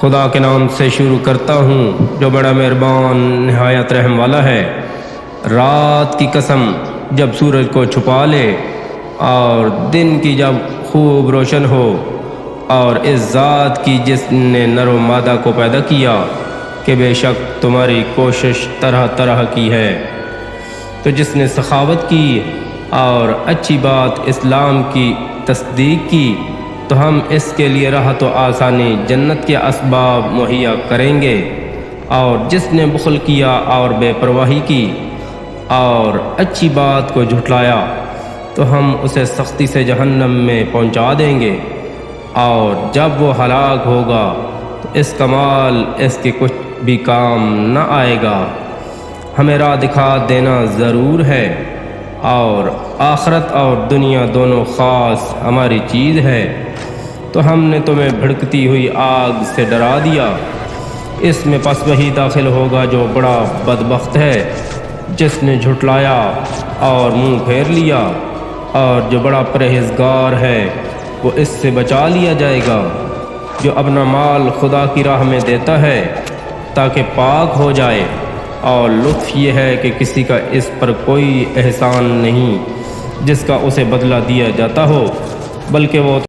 خدا کے نام سے شروع کرتا ہوں جو بڑا مہربان نہایت رحم والا ہے۔ رات کی قسم جب سورج کو چھپا لے اور دن کی جب خوب روشن ہو، اور اس ذات کی جس نے نر و مادہ کو پیدا کیا کہ بے شک تمہاری کوشش طرح طرح کی ہے۔ تو جس نے سخاوت کی اور اچھی بات اسلام کی تصدیق کی تو ہم اس کے لیے راحت و آسانی جنت کے اسباب مہیا کریں گے، اور جس نے بخل کیا اور بے پرواہی کی اور اچھی بات کو جھٹلایا تو ہم اسے سختی سے جہنم میں پہنچا دیں گے، اور جب وہ ہلاک ہوگا تو اس کا مال اس کے کچھ بھی کام نہ آئے گا۔ ہمیں راہ دکھا دینا ضرور ہے، اور آخرت اور دنیا دونوں خاص ہماری چیز ہے۔ تو ہم نے تمہیں بھڑکتی ہوئی آگ سے ڈرا دیا، اس میں پس وہی داخل ہوگا جو بڑا بدبخت ہے، جس نے جھٹلایا اور منہ پھیر لیا، اور جو بڑا پرہیزگار ہے وہ اس سے بچا لیا جائے گا۔ جو اپنا مال خدا کی راہ میں دیتا ہے تاکہ پاک ہو جائے، اور لطف یہ ہے کہ کسی کا اس پر کوئی احسان نہیں جس کا اسے بدلہ دیا جاتا ہو، بلکہ وہ